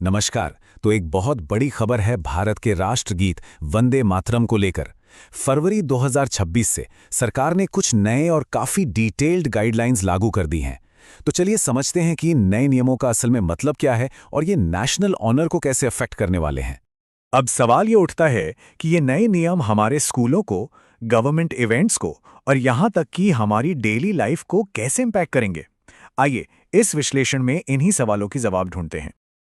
नमस्कार। तो एक बहुत बड़ी खबर है भारत के राष्ट्रगीत वंदे मातरम को लेकर। फरवरी 2026 से सरकार ने कुछ नए और काफी डिटेल्ड गाइडलाइंस लागू कर दी हैं। तो चलिए समझते हैं कि नए नियमों का असल में मतलब क्या है और ये नेशनल ऑनर को कैसे अफेक्ट करने वाले हैं। अब सवाल ये उठता है कि ये नए नियम हमारे स्कूलों को, गवर्नमेंट इवेंट्स को और यहाँ तक कि हमारी डेली लाइफ को कैसे इम्पैक्ट करेंगे। आइए इस विश्लेषण में इन्हीं सवालों की जवाब ढूंढते हैं।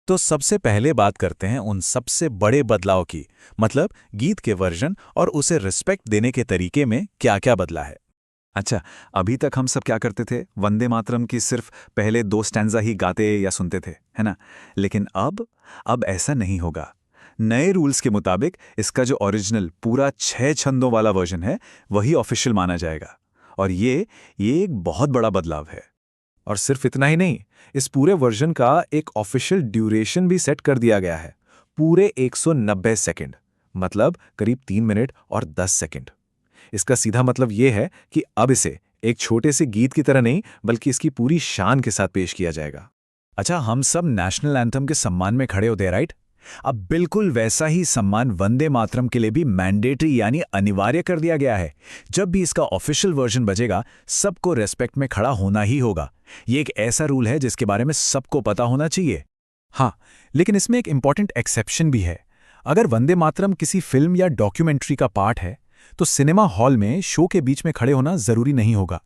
तो सबसे पहले बात करते हैं उन सबसे बड़े बदलाव की, मतलब गीत के वर्जन और उसे रिस्पेक्ट देने के तरीके में क्या-क्या बदला है। अच्छा, अभी तक हम सब क्या करते थे? वंदे मातरम की सिर्फ पहले 2 स्टैंजा ही गाते या सुनते थे, है ना? लेकिन अब ऐसा नहीं होगा। नए रूल्स के मुताबिक इसका जो ओरिजिनल पूरा 6 छंदों वाला वर्जन है, वही ऑफिशियल माना जाएगा। और ये एक बहुत बड़ा बदलाव है। और सिर्फ इतना ही नहीं, इस पूरे वर्जन का एक ऑफिशियल ड्यूरेशन भी सेट कर दिया गया है, पूरे 190 सेकंड, मतलब करीब 3 मिनट और 10 सेकंड। इसका सीधा मतलब ये है कि अब इसे एक छोटे से गीत की तरह नहीं, बल्कि इसकी पूरी शान के साथ पेश किया जाएगा। अच्छा, हम सब नेशनल एंथम के सम्मान में खड़े होते हैं, राइट? अब बिल्कुल वैसा ही सम्मान वंदे मातरम के लिए भी मैंडेटरी यानी अनिवार्य कर दिया गया है। जब भी इसका ऑफिशियल वर्जन बजेगा, सबको रेस्पेक्ट में खड़ा होना ही होगा। ये एक ऐसा रूल है जिसके बारे में सबको पता होना चाहिए। हाँ, लेकिन इसमें एक इंपॉर्टेंट एक्सेप्शन भी है। अगर वंदे मातरम किसी फिल्म या डॉक्यूमेंट्री का पार्ट है, तो सिनेमा हॉल में शो के बीच में खड़े होना जरूरी नहीं होगा।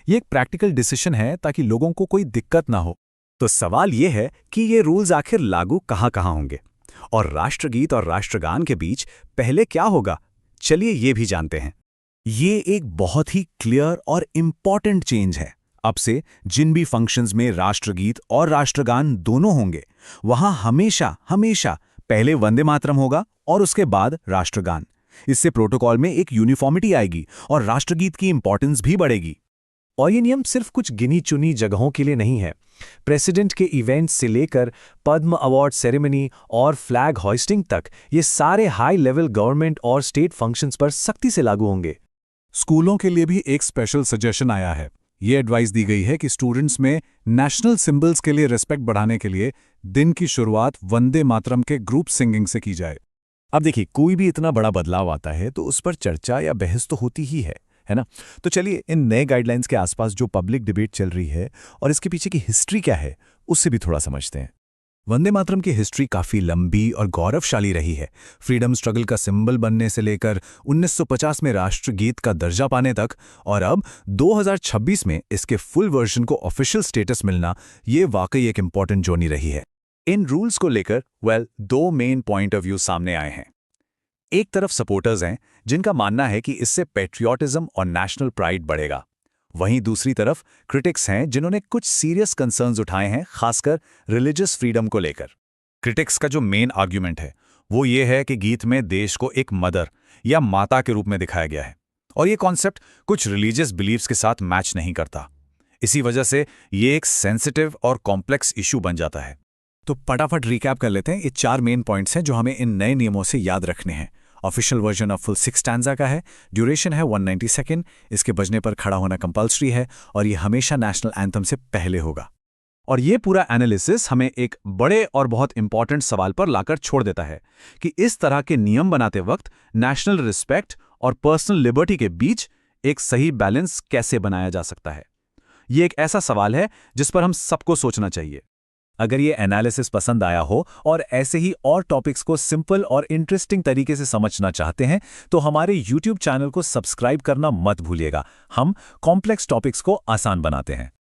ये एक प्रैक्टिकल डिसीजन है ताकि लोगों को कोई दिक्कत ना हो। तो सवाल ये है कि ये रूल्स आखिर लागू कहाँ होंगे और राष्ट्रगीत और राष्ट्रगान के बीच पहले क्या होगा? चलिए ये भी जानते हैं। ये एक बहुत ही क्लियर और इम्पॉर्टेंट चेंज है। अब से जिन भी फंक्शंस में राष्ट्रगीत और राष्ट्रगान दोनों होंगे, वहां हमेशा पहले वंदे मातरम होगा और उसके बाद राष्ट्रगान। इससे प्रोटोकॉल में एक यूनिफॉर्मिटी आएगी और राष्ट्रगीत की इंपॉर्टेंस भी बढ़ेगी। और ये नियम सिर्फ कुछ गिनी चुनी जगहों के लिए नहीं है। प्रेसिडेंट के इवेंट्स से लेकर पद्म अवार्ड सेरेमनी और फ्लैग होइस्टिंग तक ये सारे हाई लेवल गवर्नमेंट और स्टेट फंक्शंस पर सख्ती से लागू होंगे। स्कूलों के लिए भी एक स्पेशल सजेशन आया है। ये एडवाइस दी गई है कि स्टूडेंट्स में नेशनल सिंबल्स के लिए रिस्पेक्ट बढ़ाने के लिए दिन की शुरुआत वंदे मातरम के ग्रुप सिंगिंग से की जाए। अब देखिए, कोई भी इतना बड़ा बदलाव आता है तो उस पर चर्चा या बहस तो होती ही है ना? तो चलिए इन नए गाइडलाइंस के आसपास जो पब्लिक डिबेट चल रही है और इसके पीछे की हिस्ट्री क्या है, उससे भी थोड़ा समझते हैं। वंदे मातरम की हिस्ट्री काफी लंबी और गौरवशाली रही है। फ्रीडम स्ट्रगल का सिंबल बनने से लेकर 1950 में राष्ट्रगीत का दर्जा पाने तक, और अब 2026 में इसके फुल वर्जन को ऑफिशियल स्टेटस मिलना, ये वाकई एक इंपॉर्टेंट जर्नी रही है। इन रूल्स को लेकर दो मेन पॉइंट ऑफ व्यू सामने आए हैं। एक तरफ सपोर्टर्स हैं जिनका मानना है कि इससे पैट्रियोटिज्म और नेशनल प्राइड बढ़ेगा। वहीं दूसरी तरफ क्रिटिक्स हैं जिन्होंने कुछ सीरियस कंसर्न्स उठाए हैं, खासकर रिलीजियस फ्रीडम को लेकर। क्रिटिक्स का जो मेन आर्ग्यूमेंट है वो ये है कि गीत में देश को एक मदर या माता के रूप में दिखाया गया है और ये कॉन्सेप्ट कुछ रिलीजियस बिलीव्स के साथ मैच नहीं करता। इसी वजह से ये एक सेंसिटिव और कॉम्प्लेक्स इशू बन जाता है। तो फटाफट रिकैप कर लेते हैं। ये 4 मेन पॉइंट्स हैं जो हमें इन नए नियमों से याद रखने हैं। Official version of full 6 stanza का है, ड्यूरेशन है 190 सेकेंड, इसके बजने पर खड़ा होना कंपल्सरी है और ये हमेशा नेशनल एंथम से पहले होगा। और ये पूरा एनालिसिस हमें एक बड़े और बहुत इंपॉर्टेंट सवाल पर लाकर छोड़ देता है कि इस तरह के नियम बनाते वक्त नेशनल रिस्पेक्ट और पर्सनल लिबर्टी के बीच एक सही बैलेंस कैसे बनाया जा सकता है। ये एक ऐसा सवाल है जिस पर हम सबको सोचना चाहिए। अगर ये एनालिसिस पसंद आया हो और ऐसे ही और टॉपिक्स को सिंपल और इंटरेस्टिंग तरीके से समझना चाहते हैं, तो हमारे YouTube चैनल को सब्सक्राइब करना मत भूलिएगा। हम कॉम्प्लेक्स टॉपिक्स को आसान बनाते हैं।